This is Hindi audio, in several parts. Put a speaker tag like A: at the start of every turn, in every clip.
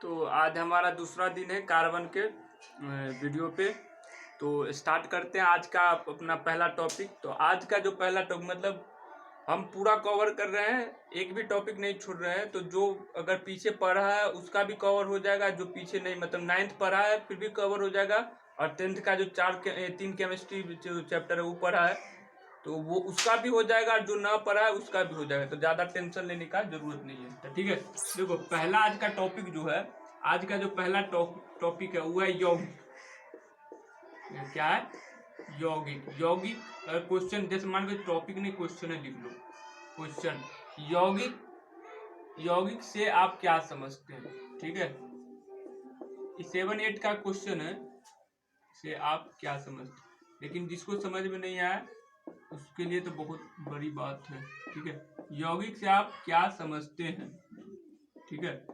A: तो आज हमारा दूसरा दिन है कार्बन के वीडियो पे। तो स्टार्ट करते हैं आज का अपना पहला टॉपिक। तो आज का जो पहला टॉपिक मतलब हम पूरा कवर कर रहे हैं, एक भी टॉपिक नहीं छोड़ रहे हैं। तो जो अगर पीछे पढ़ा है उसका भी कवर हो जाएगा, जो पीछे नहीं मतलब 9th पढ़ा है फिर भी कवर हो जाएगा, और 10th का जो 3 केमिस्ट्री जो चैप्टर है वो पढ़ा है तो वो उसका भी हो जाएगा, और जो ना पढ़ा है उसका भी हो जाएगा। तो ज़्यादा टेंशन लेने का जरूरत नहीं है। तो ठीक है, देखो पहला आज का टॉपिक जो है, आज का जो पहला टॉपिक है वो है यौगिक। क्या है? यौगिक। यौगिक क्वेश्चन जैसे मान लो टॉपिक नहीं क्वेश्चन है, लिख लो क्वेश्चन। यौगिक, यौगिक से आप क्या समझते हैं? ठीक है, 7-8 का क्वेश्चन है, से आप क्या समझते हैं। लेकिन जिसको समझ में नहीं आया उसके लिए तो बहुत बड़ी बात है। ठीक है, यौगिक से आप क्या समझते हैं? ठीक है,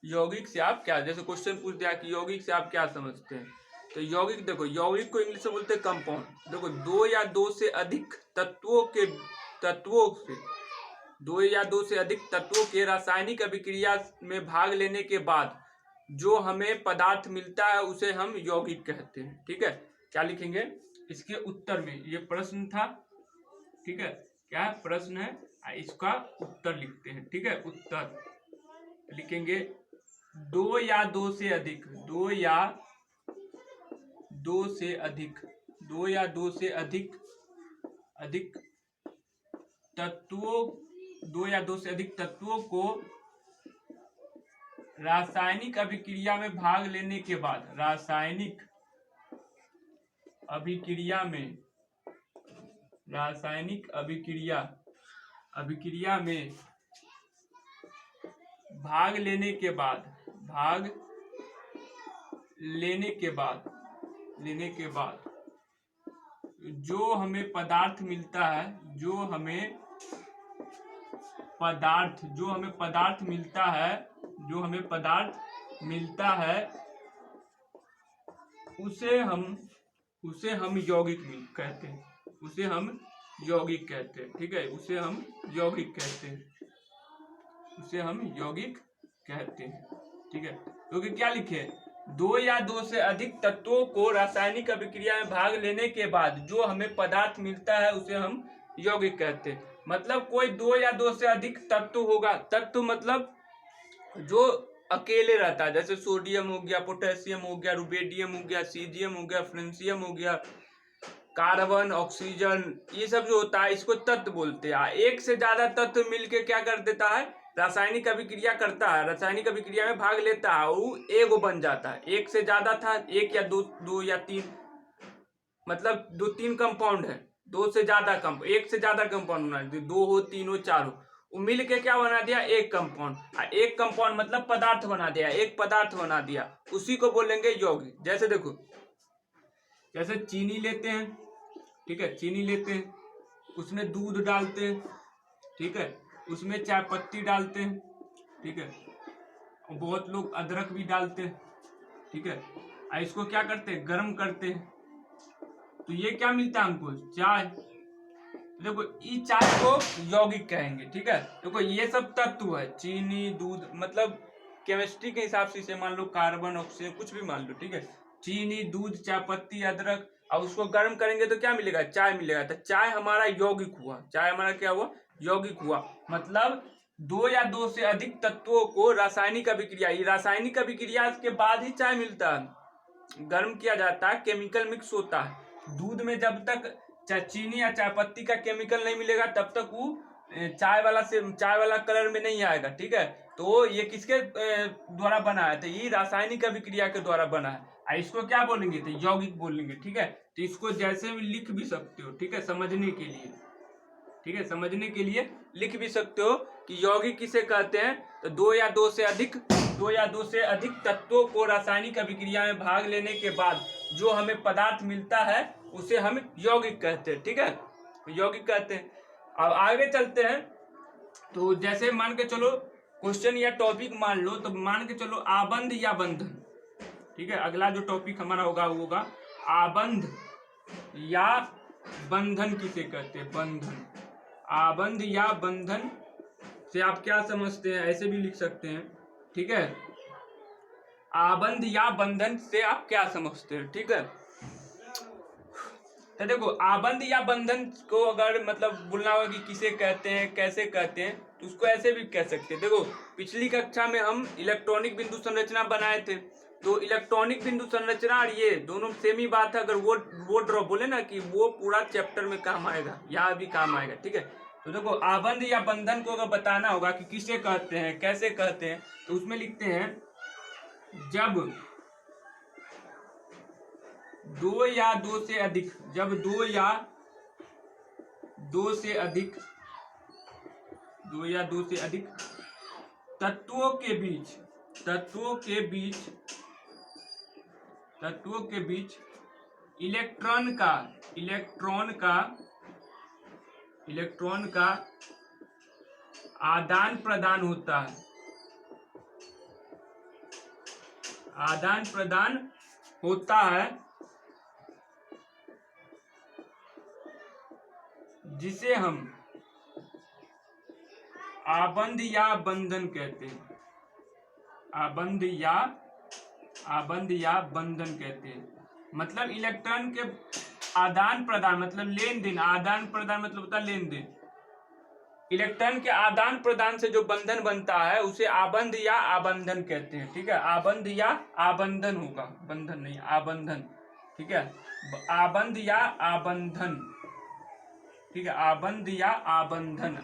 A: यौगिक से आप क्या, जैसे क्वेश्चन पूछ दिया कि यौगिक से आप क्या समझते हैं, तो यौगिक देखो, यौगिक को इंग्लिश में बोलते हैं कंपाउंड। देखो दो या दो से अधिक तत्वों के रासायनिक अभिक्रिया में भाग लेने के बाद जो हमें पदार्थ मिलता है उसे हम यौगिक कहते हैं। ठीक है, क्या लिखेंगे इसके उत्तर में? ये प्रश्न था, ठीक है, क्या है प्रश्न है, इसका उत्तर लिखते हैं। ठीक है, उत्तर लिखेंगे दो या दो से अधिक, दो या दो से अधिक तत्वों, दो या दो से अधिक तत्वों को रासायनिक अभिक्रिया में भाग लेने के बाद, रासायनिक अभिक्रिया में भाग लेने के बाद जो हमें पदार्थ मिलता है उसे हम यौगिक कहते हैं। ठीक है, उसे हम यौगिक कहते हैं। ठीक है, क्योंकि क्या लिखे, दो या दो से अधिक तत्वों को रासायनिक अभिक्रिया में भाग लेने के बाद जो हमें पदार्थ मिलता है उसे हम यौगिक कहते हैं। मतलब कोई दो या दो से अधिक तत्व होगा, तत्व मतलब जो अकेले रहता है, जैसे सोडियम हो गया, पोटेशियम हो गया, रुबेडियम हो गया, सीजियम हो गया, फ्रेंसियम हो गया, कार्बन, ऑक्सीजन, ये सब जो होता है इसको तत्व बोलते हैं। एक से ज्यादा तत्व मिलके क्या कर देता है, रासायनिक अभिक्रिया करता है, रासायनिक अभिक्रिया में भाग लेता है, वो एगो बन जाता है। एक से ज्यादा था, एक या दो या तीन, मतलब 2-3 कंपाउंड है, दो से ज्यादा एक से ज्यादा कंपाउंड होना, दो हो, तीन हो, चार हो, वो मिल के क्या बना दिया, एक कंपाउंड। एक कंपाउंड मतलब पदार्थ बना दिया, एक पदार्थ बना दिया, उसी को बोलेंगे यौगिक। जैसे देखो, जैसे चीनी लेते हैं, ठीक है, चीनी लेते हैं, उसमें दूध डालते हैं, ठीक है, उसमें चाय पत्ती डालते हैं, ठीक है, और बहुत लोग अदरक भी डालते हैं, ठीक है, और इसको क्या करते हैं, गर्म करते हैं, तो ये क्या मिलता है हमको, चाय। देखो इस चाय को यौगिक कहेंगे। ठीक है, देखो ये सब तत्व है, चीनी, दूध, मतलब केमिस्ट्री के हिसाब से इसे मान लो कार्बन, ऑक्सीजन, कुछ भी मान लो। ठीक है, चीनी, दूध, चाय पत्ती, अदरक, और उसको गर्म करेंगे तो क्या मिलेगा, चाय मिलेगा। तो चाय हमारा यौगिक हुआ, चाय हमारा क्या हुआ, यौगिक हुआ। मतलब दो या दो से अधिक तत्वों को रासायनिक अभिक्रिया के बाद ही चाय मिलता है, गर्म किया जाता है, केमिकल मिक्स होता है। दूध में जब तक चीनी या चाय पत्ती का केमिकल नहीं मिलेगा तब तक वो चाय वाला कलर में नहीं आएगा। ठीक है, तो ये किसके द्वारा बना है, तो ये रासायनिक अभिक्रिया के द्वारा बना है। इसको क्या बोलेंगे, तो यौगिक बोलेंगे। ठीक है, तो इसको जैसे भी लिख भी सकते हो, ठीक है, समझने के लिए, ठीक है, समझने के लिए लिख भी सकते हो कि यौगिक किसे कहते हैं। तो दो या दो से अधिक तत्वों को रासायनिक अभिक्रिया में भाग लेने के बाद जो हमें पदार्थ मिलता है उसे हम यौगिक कहते हैं। ठीक है, यौगिक कहते हैं। अब आगे चलते हैं, तो जैसे मान के चलो क्वेश्चन या टॉपिक मान लो, तो मान के चलो आबंध या बंधन। ठीक है, अगला जो टॉपिक हमारा होगा वो होगा आबंध या बंधन किसे कहते हैं, बंधन। आबंध या बंधन से आप क्या समझते हैं, ऐसे भी लिख सकते हैं। ठीक है, आबंध या बंधन से आप क्या समझते हो, ठीक है। तो देखो आबंध या बंधन को अगर मतलब बोलना होगा कि किसे कहते हैं, कैसे कहते हैं, तो उसको ऐसे भी कह सकते हैं। देखो पिछली कक्षा में हम इलेक्ट्रॉनिक बिंदु संरचना बनाए थे, तो इलेक्ट्रॉनिक बिंदु संरचना और ये दोनों सेम ही बात है। अगर वो ड्रॉ बोले ना कि वो पूरा चैप्टर में काम आएगा, यहाँ भी काम आएगा, ठीक है। तो देखो आबंध या बंधन को अगर बताना होगा कि किसे कहते हैं, कैसे कहते हैं, तो उसमें लिखते हैं जब दो या दो से अधिक, जब दो या दो से अधिक तत्वों के बीच इलेक्ट्रॉन का आदान प्रदान होता है, जिसे हम आबंध या बंधन कहते हैं। आबंध या बंधन कहते हैं। मतलब इलेक्ट्रॉन के आदान प्रदान मतलब लेन देन, आदान प्रदान मतलब होता है लेन देन। इलेक्ट्रॉन के आदान प्रदान से जो बंधन बनता है उसे आबंध या आबंधन कहते हैं, ठीक है। आबंध या आबंधन होगा, बंधन नहीं, आबंधन, ठीक है। आबंध या आबंधन, ठीक है। आबंध या आबंधन,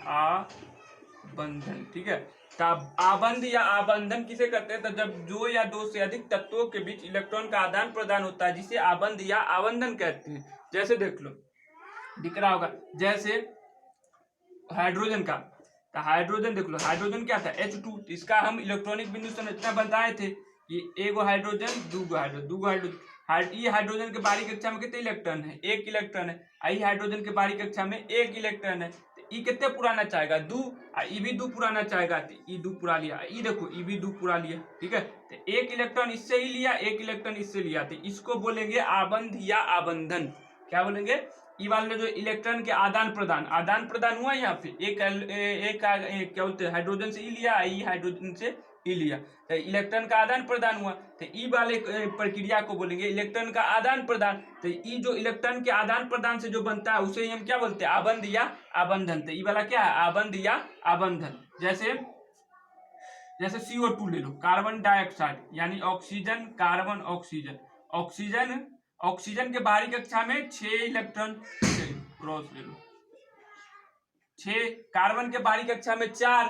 A: ठीक है। आबंध या आबंधन किसे कहते हैं? तो जब दो या दो से अधिक तत्वों के बीच इलेक्ट्रॉन का आदान प्रदान होता है, जिसे आबंध या आबंधन कहते हैं। जैसे देख लो, दिख रहा होगा, जैसे हाइड्रोजन का, तो हाइड्रोजन देख लो, हाइड्रोजन क्या था, H2। इसका हम इलेक्ट्रॉनिक बिंदु संरचना बताए थे कि एगो हाइड्रोजन, दूगो हाइड्रोजन। ई हाइड्रोजन के बाहरी कक्षा में कितने इलेक्ट्रॉन है? एक इलेक्ट्रॉन है। आई हाइड्रोजन के बाहरी कक्षा में एक इलेक्ट्रॉन है। ई कितने पुराना चाहेगा? 2। ई भी 2 पुराना चाहेगा, तो ई 2 पुरा लिया। ई देखो, ई भी 2 पुरा लिया, ठीक है। तो एक इलेक्ट्रॉन इससे ही लिया, एक इलेक्ट्रॉन इससे लिया, तो इसको बोलेंगे आबंध या आबंधन। क्या बोलेंगे? ई वाले जो इलेक्ट्रॉन के आदान प्रदान हुआ, यहाँ पे एक क्या बोलते हैं, हाइड्रोजन से ई लिया, ई हाइड्रोजन से ई लिया, तो इलेक्ट्रॉन का आदान प्रदान हुआ। तो ई वाले प्रक्रिया को बोलेंगे इलेक्ट्रॉन का आदान प्रदान। तो ई जो इलेक्ट्रॉन के आदान प्रदान से जो बनता है उसे हम क्या बोलते हैं? आबंध या आबंधन। तो ई वाला क्या है? आबंध या आबंधन। जैसे CO2 ले लो, कार्बन डाइऑक्साइड, यानी ऑक्सीजन, कार्बन, ऑक्सीजन के बाहरी कक्षा में 6 इलेक्ट्रॉन, क्रॉस ले लो, 6। कार्बन के बाहरी कक्षा में 4,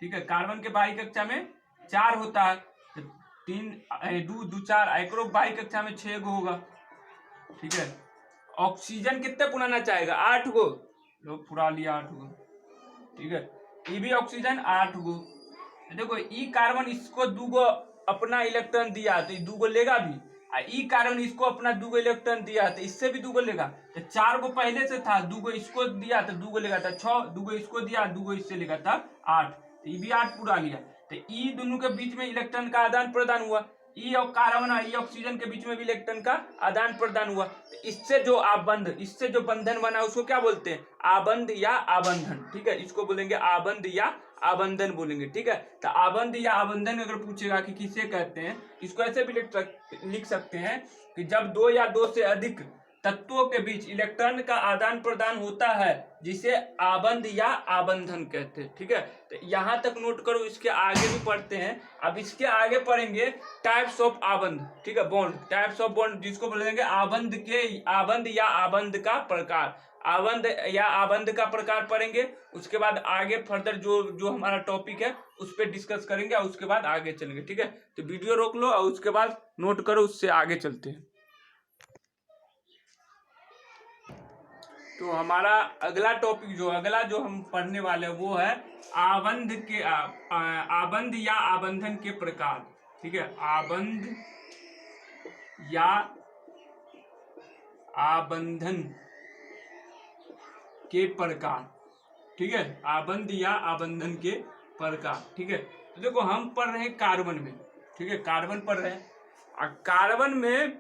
A: ठीक है। कार्बन के बाहरी कक्षा में 4 होता है, तो 3 2 4, एकरो बाहरी कक्षा में 6 गो होगा, ठीक है। ऑक्सीजन कितने पुराना चाहेगा? 8 गो, लोग पुरा लिया 8 गो, ठीक है। ये भी ऑक्सीजन 8 गो। देखो ई कार्बन इसको 2 गो अपना इलेक्ट्रॉन दिया, तो 2 गो लेगा भी। ई कार्बन इसको अपना 2 गो इलेक्ट्रॉन दिया, तो इससे भी 2 गो लेगा। तो 4 गो पहले से था, 2 गो इसको दिया तो 2 गो लेगा था 6, 2 गो इसको दिया, 2 गो इससे लेगा था 8, तो ये भी 8 पूरा लिया। तो ई दोनों के बीच में इलेक्ट्रॉन का आदान प्रदान हुआ। ई और कार्बन और ई ऑक्सीजन के बीच में भी इलेक्ट्रॉन का आदान प्रदान हुआ। तो इससे जो बंधन बना उसको क्या बोलते हैं? आबंध या आबंधन, ठीक है। इसको बोलेंगे आबंध या आबंधन बोलेंगे, ठीक है। तो आबंध या आबंधन अगर पूछेगा कि किसे कहते हैं, इसको ऐसे भी लिख सकते हैं कि जब दो या दो से अधिक तत्वों के बीच इलेक्ट्रॉन का आदान प्रदान होता है, जिसे आबंध या आबंधन कहते हैं, ठीक है। तो यहाँ तक नोट करो, इसके आगे भी पढ़ते हैं। अब इसके आगे पढ़ेंगे टाइप्स ऑफ आबंध, ठीक है, बॉन्ड, टाइप्स ऑफ बॉन्ड, जिसको बोलेंगे आबंध या आबंध का प्रकार। आबंध या आबंध का प्रकार पढ़ेंगे, उसके बाद आगे फर्दर जो हमारा टॉपिक है उस पर डिस्कस करेंगे और उसके बाद आगे चलेंगे, ठीक है। तो वीडियो रोक लो और उसके बाद नोट करो, उससे आगे चलते हैं। तो हमारा अगला टॉपिक अगला जो हम पढ़ने वाले हैं वो है आबंध या आबंधन के प्रकार, ठीक है। आबंध या आबंधन के प्रकार, ठीक है। आबंध या आबंधन के प्रकार, ठीक है। तो देखो हम पढ़ रहे हैं कार्बन में, ठीक है, कार्बन पढ़ रहे हैं। कार्बन में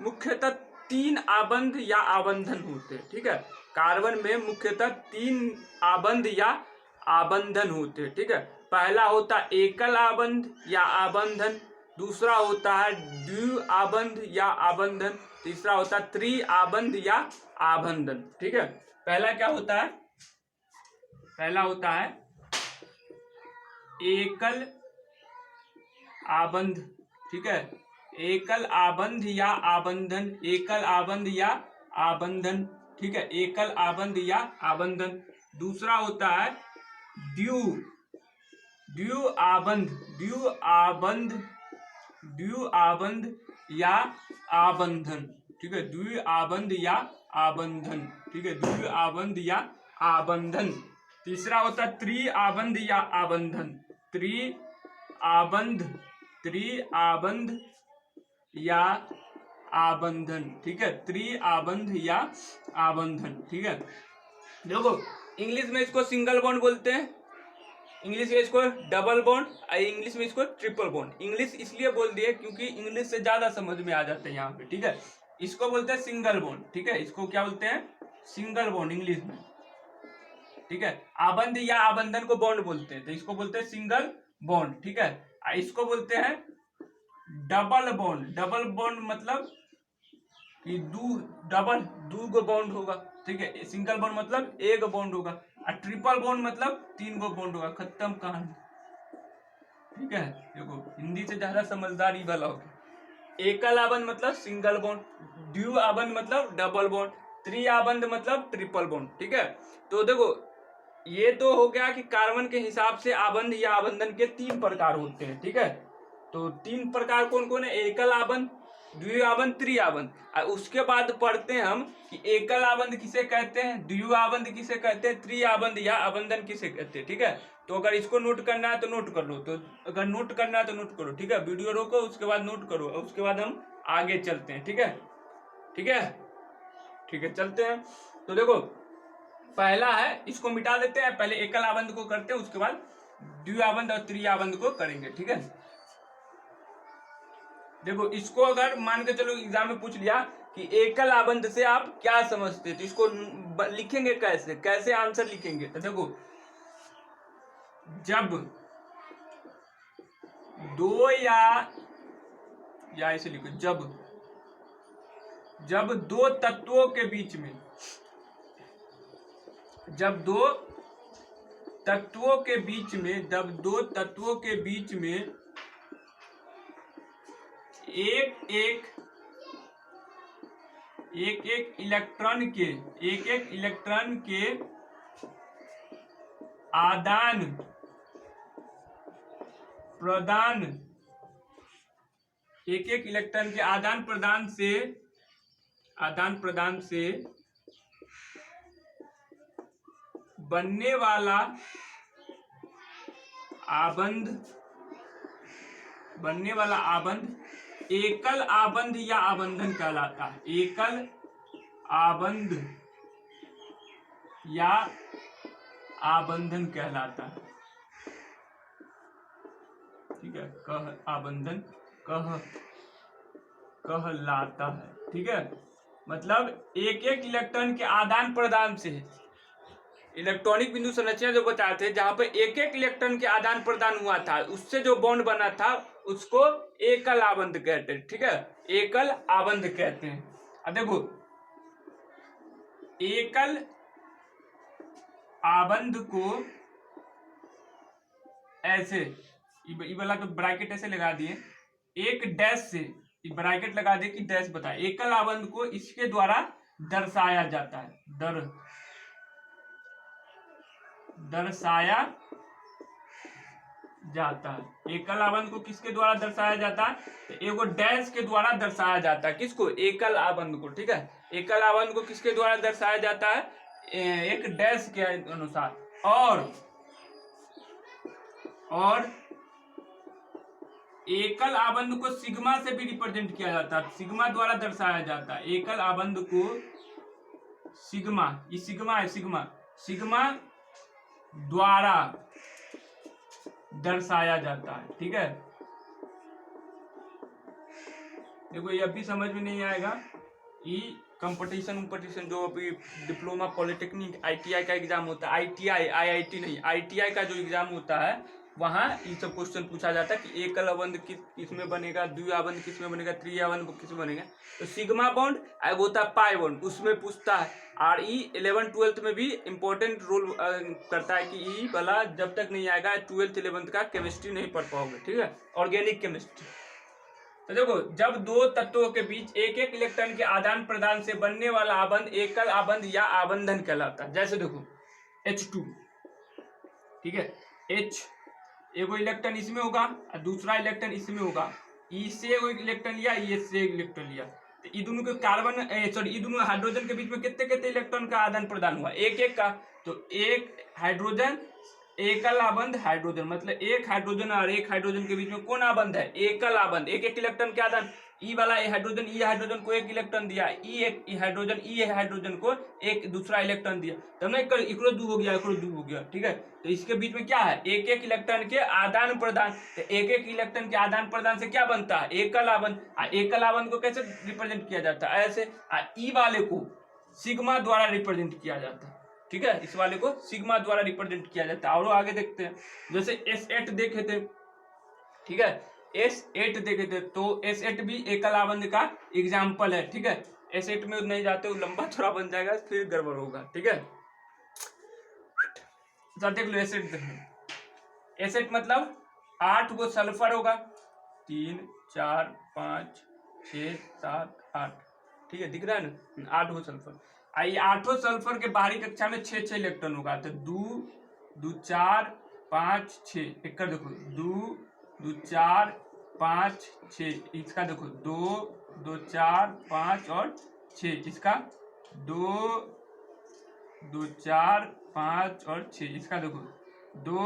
A: मुख्यतः 3 आबंध या आबंधन होते हैं, ठीक है। कार्बन में मुख्यतः 3 आबंध या आबंधन होते हैं, ठीक है। पहला होता एकल आबंध या आबंधन, दूसरा होता है द्विआबंध या आबंधन, तीसरा होता है त्रिआबंध या आबंधन। ठीक है, पहला क्या होता है? पहला होता है एकल आबंध। ठीक है, एकल आबंध या आबंधन, एकल आबंध या आबंधन। ठीक है, एकल आबंध या आबंधन। दूसरा होता है द्विआबंध, द्विआबंध या आबंधन। ठीक है, द्विआबंध या आबंधन। ठीक है, द्विआबंध या आबंधन। तीसरा होता है त्रिआबंध या आबंधन, त्रिआबंध या आबंधन। ठीक है, त्रिआबंध या आबंधन। ठीक है, देखो इंग्लिश में इसको सिंगल बॉन्ड बोलते हैं, इंग्लिश में इसको डबल बॉन्ड, इंग्लिश में इसको ट्रिपल बॉन्ड। इंग्लिश इसलिए बोल दिए क्योंकि इंग्लिश से ज्यादा समझ में आ जाते हैं यहाँ पे। ठीक है, इसको बोलते हैं सिंगल बॉन्ड। ठीक है, इसको क्या बोलते हैं? सिंगल बॉन्ड इंग्लिश में। ठीक है, आबंध या आबंधन को बॉन्ड बोलते हैं, तो इसको बोलते हैं सिंगल बॉन्ड। ठीक है, इसको बोलते हैं डबल बॉन्ड। डबल बॉन्ड मतलब कि दू गो बॉन्ड होगा। ठीक है, सिंगल बॉन्ड मतलब एक बॉन्ड होगा, और ट्रिपल बॉन्ड मतलब 3 गो बॉन्ड होगा। खत्म कहानी। ठीक है, देखो हिंदी से ज्यादा समझदारी वाला होगा। एकल आबंध मतलब सिंगल बॉन्ड, द्विआबंध मतलब डबल बॉन्ड, त्रिआबंध मतलब ट्रिपल बॉन्ड। ठीक है, तो देखो ये तो हो गया कि कार्बन के हिसाब से आबंध या आबंधन के 3 प्रकार होते हैं। ठीक है, तो 3 प्रकार कौन कौन है? एकल आबंध, द्विआबंध, त्रिआबंध। और उसके बाद पढ़ते हैं हम कि एकल आबंध किसे कहते हैं, द्विआबंध किसे कहते हैं, त्रिआबंध या आबंधन किसे कहते हैं। ठीक है, तो अगर इसको नोट करना है तो नोट कर लो, तो अगर नोट करना है तो नोट करो। ठीक है, वीडियो रोको, उसके बाद नोट करो, उसके बाद हम आगे चलते हैं। ठीक है, ठीक है, ठीक है, चलते हैं। तो देखो पहला है, इसको मिटा देते हैं, पहले एकल आबंध को करते हैं, उसके बाद द्विआबंध और त्रिआबंध को करेंगे। ठीक है, देखो इसको अगर मान के चलो एग्जाम में पूछ लिया कि एकल आबंध से आप क्या समझते, तो इसको लिखेंगे कैसे, कैसे आंसर लिखेंगे? तो देखो जब दो या ऐसे लिखो, जब दो तत्वों के बीच में, जब दो तत्वों के बीच में एक एक इलेक्ट्रॉन के आदान प्रदान, एक इलेक्ट्रॉन के आदान प्रदान से बनने वाला आबंध एकल आबंध या आबंधन कहलाता है। एकल आबंध या आबंधन कहलाता है। ठीक है, आबंधन कहलाता है। ठीक है, मतलब एक इलेक्ट्रॉन के आदान प्रदान से, इलेक्ट्रॉनिक बिंदु संरचना जो बताए थे, जहां पे एक इलेक्ट्रॉन के आदान प्रदान हुआ था, उससे जो बॉन्ड बना था उसको एकल आबंध कहते हैं। ठीक है, एकल आबंध कहते हैं। अब देखो एकल आबंध को ऐसे, ये वाला तो ब्रैकेट ऐसे लगा दिए, एक डैश से ब्रैकेट लगा दिए कि डैश बताए। एकल आबंध को इसके द्वारा दर्शाया जाता है, दर्शाया जाता है। एकल आबंध को किसके द्वारा दर्शाया जाता है? तो एगो डैश के द्वारा दर्शाया जाता है। किसको? एकल आबंध को। ठीक है, एकल आबंध को किसके द्वारा दर्शाया जाता है? एक डैश के अनुसार। और एकल आबंध को सिग्मा से भी रिप्रेजेंट किया जाता है, सिग्मा द्वारा दर्शाया जाता है। एकल आबंध को सिग्मा, ये सिग्मा है, सिग्मा द्वारा दर्शाया जाता है। ठीक है, देखो ये अभी समझ में नहीं आएगा, ये कंपटीशन जो अभी डिप्लोमा पॉलिटेक्निक ITI का एग्जाम होता है, ITI IIT नहीं, ITI का जो एग्जाम होता है वहाँ ये सब क्वेश्चन पूछा जाता है कि एकल आबंध किसमें बनेगा, द्विआबंध किसमें बनेगा, त्रिआबंध किसमें बनेगा। तो सिग्मा बॉन्ड एक होता है पाई बॉन्ड, उसमें पूछता है। और ई 11th-12th में भी इंपॉर्टेंट रोल करता है कि ई वाला जब तक नहीं आएगा 12th-11th का केमिस्ट्री नहीं पढ़ पाओगे, ठीक है, ऑर्गेनिक केमिस्ट्री। तो देखो, जब दो तत्वों के बीच एक एक इलेक्ट्रॉन के आदान प्रदान से बनने वाला आबंध एकल आबंध या आबंधन कहलाता है। जैसे देखो H2, ठीक है, H एगो इलेक्ट्रॉन इसमें होगा और दूसरा इलेक्ट्रॉन इसमें होगा, ई से एगो इलेक्ट्रॉन लिया, ई से एक इलेक्ट्रॉन लिया, तो ई दोनों के कार्बन सॉरी ई दोनों हाइड्रोजन के बीच में कितने कितने इलेक्ट्रॉन का आदान प्रदान हुआ, एक एक का। तो एक हाइड्रोजन एकल आबंध हाइड्रोजन, मतलब एक हाइड्रोजन और एक हाइड्रोजन के बीच में कौन आबंध है, एकल आबंध, एक एक इलेक्ट्रॉन के आदान। ई वाला हाइड्रोजन को एक इलेक्ट्रॉन दिया, ई हाइड्रोजन को एक दूसरा इलेक्ट्रॉन दिया, तो हमने इकरो दू हो गया, इकरो दू हो गया, ठीक है। तो इसके बीच में क्या है, एक एक इलेक्ट्रॉन के आदान प्रदान। तो एक एक इलेक्ट्रॉन के आदान प्रदान से क्या बनता है, एकल आबंध। एकल आबंध को कैसे रिप्रेजेंट किया जाता है, ऐसे। ई वाले को सिग्मा द्वारा रिप्रेजेंट किया जाता है, ठीक है, इस वाले को सिग्मा द्वारा रिप्रेजेंट किया जाता है। और आगे देखते हैं, जैसे S8 देखे थे, ठीक है, S8 देखे थे, तो S8 भी एकल आबंध का एग्जाम्पल है, ठीक है। S8 में नहीं जाते, वो लंबा थोड़ा बन जाएगा, फिर गड़बड़ होगा, ठीक है। तो देख लो S8 देखो, S8 मतलब 8 गो सल्फर होगा, 3 4 5 6 7 8, ठीक है, दिख रहा है ना, 8 गो सल्फर। आई 8 सल्फर के बाहरी कक्षा में 6 इलेक्ट्रॉन होगा, तो 2 2 4 5 6, एक कर देखो 2 2 4 5 6, इसका देखो 2 2 4 5 और 6, इसका 2 2 4 5 और 6, इसका देखो 2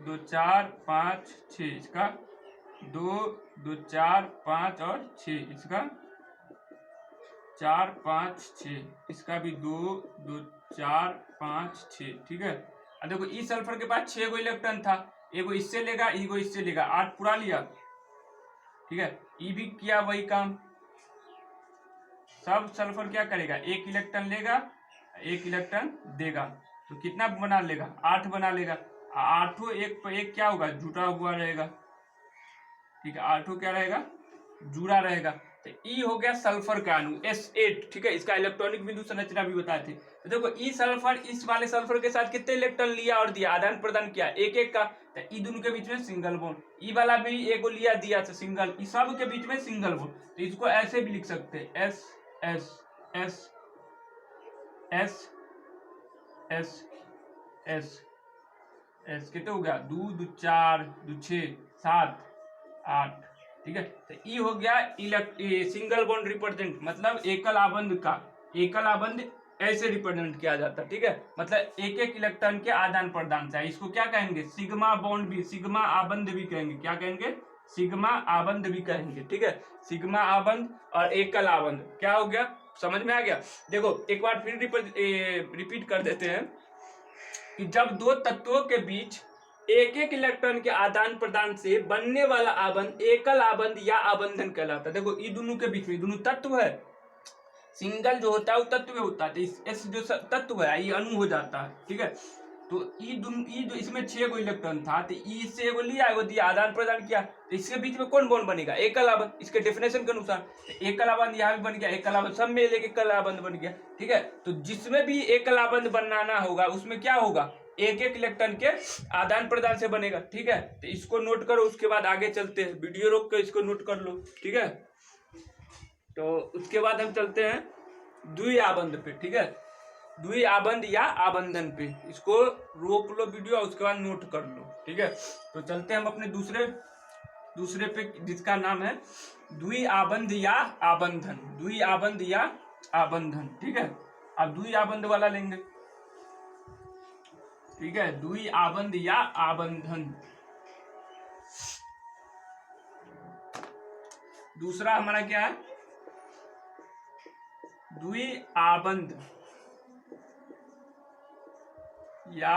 A: 2 4 5 6, इसका 2 2 4 5 और 6, इसका 4 5 6, इसका भी 2 2 4 5 6, ठीक है। अब देखो ई सल्फर के पास 6 गो इलेक्ट्रॉन था, एगो इससे लेगा, एगो इससे लेगा, 8 पूरा लिया, ठीक है। ई भी किया वही काम, सब सल्फर क्या करेगा, एक इलेक्ट्रॉन लेगा, एक इलेक्ट्रॉन देगा, तो कितना बना लेगा, 8 बना लेगा। 8 एक पर एक क्या होगा, जुटा हुआ रहेगा, ठीक है, 8 क्या रहेगा, जुड़ा रहेगा। तो ई हो गया सल्फर का अणु S8, ठीक है, इसका इलेक्ट्रॉनिक बिंदु संरचना भी बताए थे। तो देखो ई सल्फर इस वाले सल्फर के साथ कितने इलेक्ट्रॉन लिया और दिया, आदान प्रदान किया, एक एक का। तो ई दोनों के बीच में सिंगल बॉन्ड, ई वाला भी एगो लिया दिया था सिंगल, ई सब के बीच में सिंगल बॉन्ड। तो इसको ऐसे भी लिख सकते हैं, S S S S S S S, कितने हो गया, 2 2 4 2 6 7 8, ठीक है। तो ई हो गया सिंगल बॉन्ड रिप्रेजेंट, मतलब एकल आबंध का, एकल आबंध ऐसे रिप्रेजेंट किया जाता है, ठीक है, मतलब एक एक इलेक्ट्रॉन के आदान प्रदान से। इसको क्या कहेंगे, सिग्मा बॉन्ड भी, सिग्मा आबंध भी कहेंगे, क्या कहेंगे, सिग्मा आबंध भी कहेंगे, ठीक है। सिग्मा आबंध और एकल आबंध क्या हो गया, समझ में आ गया। देखो एक बार फिर रिपीट कर देते हैं कि जब दो तत्वों के बीच एक एक इलेक्ट्रॉन के आदान प्रदान से बनने वाला आबंध एकल आबंध या आबंधन कहलाता है। देखो ई दोनों के बीच में, दोनों तत्व है, सिंगल जो होता है वो तत्व होता है, तो इस जो तत्व है ये अणु हो जाता है, ठीक है। तो ई जो इसमें 6 गो इलेक्ट्रॉन था, तो ई से एगो लिया, एगो दिया, आदान प्रदान किया, तो इसके बीच में कौन बॉन्ड बनेगा, एकल आबंध, इसके डेफिनेशन के अनुसार। तो एकल आबंध यहाँ भी बन गया, एकल आबंध सब में एक एकल आबंध बन गया, ठीक है। तो जिसमें भी एकल आबंध बनाना होगा उसमें क्या होगा, एक एक इलेक्ट्रॉन के आदान प्रदान से बनेगा, ठीक है। तो इसको नोट करो, उसके बाद आगे चलते हैं, वीडियो रोक कर इसको नोट कर लो, ठीक है। तो उसके बाद हम चलते हैं द्विआबंध पे, ठीक है, द्विआबंध या आबंधन पे, इसको रोक लो वीडियो, उसके बाद नोट कर लो, ठीक है। तो चलते हैं हम अपने दूसरे पे, जिसका नाम है द्विआबंध या आबंधन, द्विआबंध या आबंधन, ठीक है। अब द्विआबंध वाला लेंगे, ठीक है, द्विआबंध या आबंधन। दूसरा हमारा क्या है, द्विआबंध या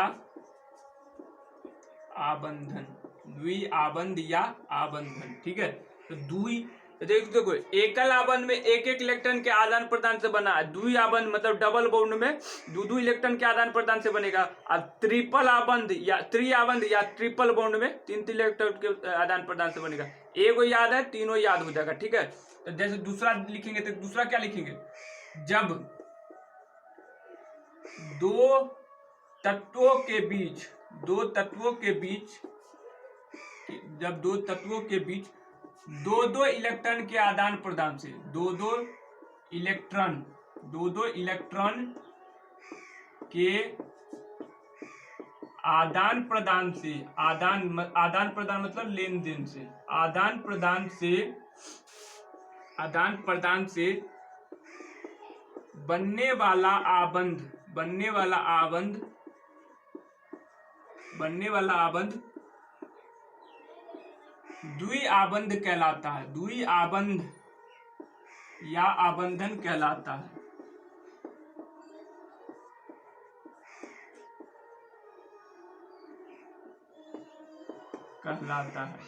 A: आबंधन, द्विआबंध या आबंधन, ठीक है। तो तो देखो एकल आबंध में एक एक इलेक्ट्रॉन के आदान प्रदान से बना है, द्वि आबंध मतलब डबल बॉन्ड में दो इलेक्ट्रॉन के आदान प्रदान से बनेगा, और ट्रिपल आबंध या त्रिआबंध या ट्रिपल बॉन्ड में तीन इलेक्ट्रॉन के आदान प्रदान से बनेगा। एगो याद है, तीनों याद हो जाएगा, ठीक है। तो जैसे दूसरा लिखेंगे तो दूसरा क्या लिखेंगे, जब दो तत्वों के बीच जब दो तत्वों के बीच दो इलेक्ट्रॉन के आदान प्रदान से दो इलेक्ट्रॉन के आदान प्रदान से आदान प्रदान मतलब लेन देन से, आदान प्रदान से बनने वाला आबंध द्वि आबंध कहलाता है, द्वि आबंध या आबंधन कहलाता है।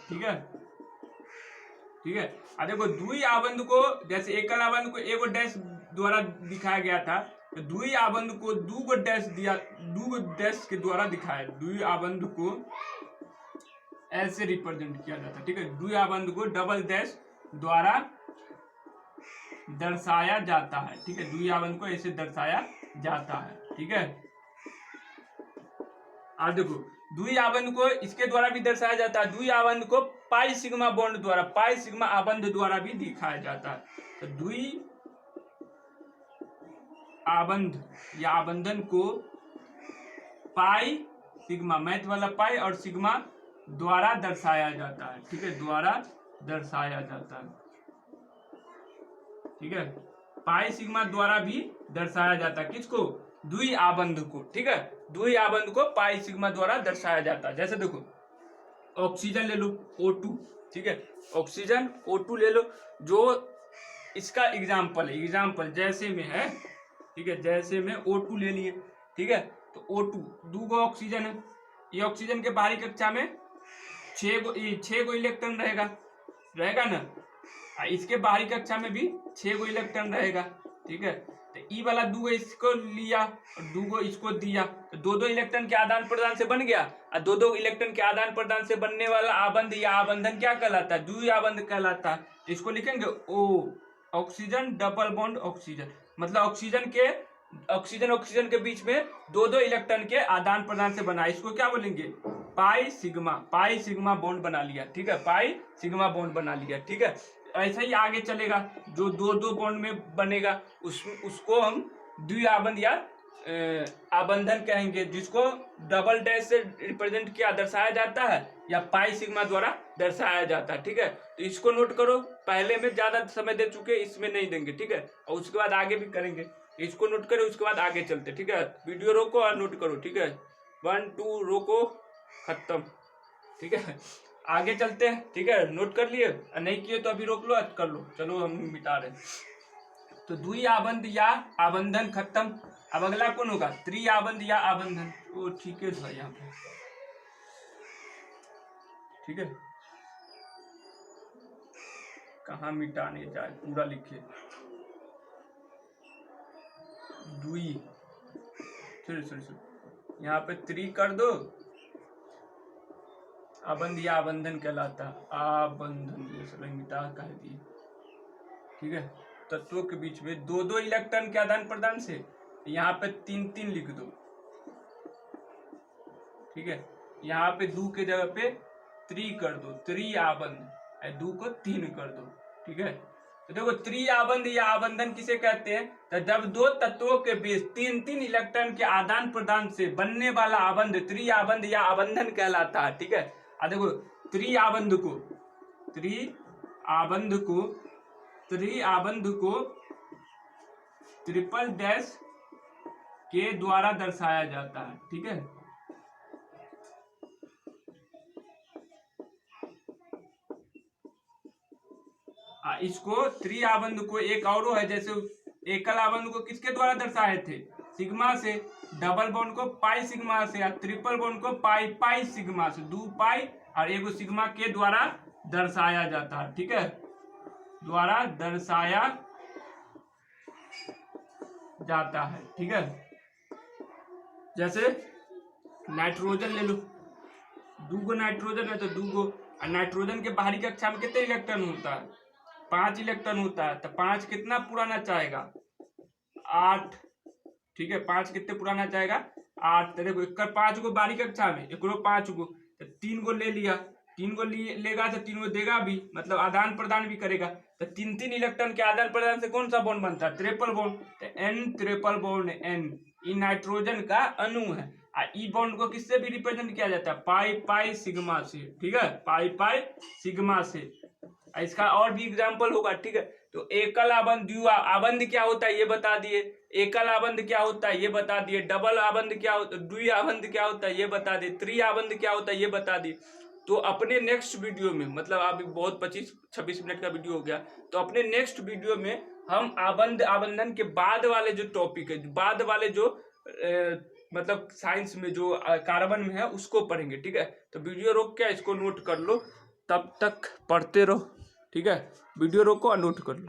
A: ठीक है। अब देखो द्वि आबंध को, जैसे एकल आबंध को एगो डैश द्वारा दिखाया गया था, तो द्वि आबंध को दूगो डैश के द्वारा दिखाया, द्वि आबंध को ऐसे रिप्रेजेंट किया जाता है, ठीक है। द्वि आबंध को डबल डैश द्वारा दर्शाया जाता है, ठीक है। द्वि आबंध को ऐसे दर्शाया जाता है, ठीक है। अब देखो द्वि आबंध को इसके द्वारा भी दर्शाया जाता है, द्वि आबंध को पाई सिग्मा बॉन्ड द्वारा, पाई सिग्मा आबंध द्वारा भी दिखाया जाता है। तो द्वि आबंध या आबंधन को पाई सिग्मा, मैथ वाला पाई और सिग्मा द्वारा दर्शाया जाता है, ठीक है, द्वारा दर्शाया जाता है, ठीक है। पाई सिग्मा द्वारा भी दर्शाया जाता है, किसको, द्वि आबंध को, ठीक है। द्वि आबंध को पाई सिग्मा द्वारा दर्शाया जाता है। जैसे देखो ऑक्सीजन ले लो O2, ठीक है, ऑक्सीजन O2 ले लो, जो इसका एग्जाम्पल जैसे में है, ठीक है, जैसे में O2 ले लिए, ठीक है। तो O2 दूगो ऑक्सीजन है, ये ऑक्सीजन के बाहरी कक्षा में 6 गो इलेक्ट्रॉन रहेगा ना, इसके बाहरी कक्षा में भी 6 गो इलेक्ट्रॉन रहेगा, ठीक है। तो ई वाला दूगो इसको लिया और दूगो इसको दिया, तो दो इलेक्ट्रॉन के आदान प्रदान से बन गया, और दो इलेक्ट्रॉन के आदान प्रदान से बनने वाला आबंध या आबंधन क्या कहलाता है, द्वि आबंध कहलाता है। इसको लिखेंगे O, oxygen double bond oxygen, मतलब ऑक्सीजन के बीच में दो इलेक्ट्रॉन के आदान प्रदान से बना, इसको क्या बोलेंगे, पाई सिग्मा बॉन्ड बना लिया, ठीक है, पाई सिग्मा बॉन्ड बना लिया, ठीक है। ऐसा ही आगे चलेगा, जो दो बॉन्ड में बनेगा उसको हम द्विआबंध या आबंधन कहेंगे, जिसको डबल डैश से रिप्रेजेंट किया दर्शाया जाता है या पाई सिग्मा द्वारा दर्शाया जाता है, ठीक है। तो इसको नोट करो, पहले में ज्यादा समय दे चुके, इसमें नहीं देंगे, ठीक है, और उसके बाद आगे भी करेंगे। इसको नोट करो, उसके बाद आगे चलते, ठीक है। वीडियो रोको और नोट करो, ठीक है, 1 2 रोको, खत्म, ठीक है। आगे चलते हैं, ठीक है, नोट कर लिए, नहीं किए तो अभी रोक लो, कर लो, चलो हम मिटा रहे। तो द्वि आबंध या आबंधन खत्म। अब अगला कौन होगा, त्रिआबंध या आबंधन, वो ठीक है सर यहाँ पे, ठीक है, कहाँ मिटाने जाए, पूरा लिखिए, द्वि, यहाँ पे त्रि कर दो, आबंध या आबंधन कहलाता, आबंधन, ये सब मिटा कह दिए, ठीक है। तत्वों के बीच में दो इलेक्ट्रॉन के आदान प्रदान से, यहाँ पे 3 लिख दो, ठीक है। यहाँ पे 2 के जगह पे 3 कर दो, त्रिआबंध, 2 को 3 कर दो, ठीक है। तो देखो त्रिआबंध या आबंधन किसे कहते हैं, तो जब दो तत्वों के बीच 3 इलेक्ट्रॉन के आदान प्रदान से बनने वाला आबंध त्रिआबंध या आबंधन कहलाता है, ठीक है। देखो त्रिआबंध को ट्रिपल डैश के द्वारा दर्शाया जाता है, ठीक है। इसको त्रिआबंध को एक और है, जैसे एकल आबंध को किसके द्वारा दर्शाए थे, सिग्मा से, डबल बॉन्ड को पाई सिग्मा से, ट्रिपल बॉन्ड को पाई सिग्मा से, 2 पाई और 1 सिग्मा के द्वारा दर्शाया जाता है, ठीक है। द्वारा दर्शाया जाता है। ठीक है, जैसे नाइट्रोजन ले लो, 2 नाइट्रोजन है तो 2, और नाइट्रोजन के बाहरी कक्षा में कितने इलेक्ट्रॉन होता है? 5 इलेक्ट्रॉन होता है। तो 5 कितना पुराना चाहेगा? 8। ठीक है, 5 कितने पुराना चाहेगा? 8। तो देखो, एक 5 गो बाहरी कक्षा में, एक 5 गो, तो 3 गो ले लिया, 3 गो लेगा तो 3 गो देगा भी, मतलब आदान प्रदान भी करेगा। तो 3 इलेक्ट्रॉन के आदान प्रदान से कौन सा बॉन्ड बनता है? Triple bond. तो N ट्रिपल बॉन्ड N, ये नाइट्रोजन का अणु है। ई बॉन्ड को किससे भी रिप्रेजेंट किया जाता है? पाई पाई सिग्मा से। ठीक है, पाई पाई सिग्मा से। इसका और भी एग्जाम्पल होगा। ठीक है, तो एकल आबंध, द्वि आबंध क्या होता है ये बता दिए, एकल आबंध क्या होता है ये बता दिए, डबल आबंध क्या होता है, द्वि आबंध क्या होता है ये बता दिए, त्रि आबंध क्या होता है ये बता दिए। तो अपने नेक्स्ट वीडियो में, मतलब अभी बहुत 25-26 मिनट का वीडियो हो गया, तो अपने नेक्स्ट वीडियो में हम आबंध आबंधन के बाद वाले जो टॉपिक है, बाद वाले जो मतलब साइंस में जो कार्बन में है उसको पढ़ेंगे। ठीक है, तो वीडियो रोक के इसको नोट कर लो, तब तक पढ़ते रहो। ठीक है, वीडियो रोको और नोट कर लो।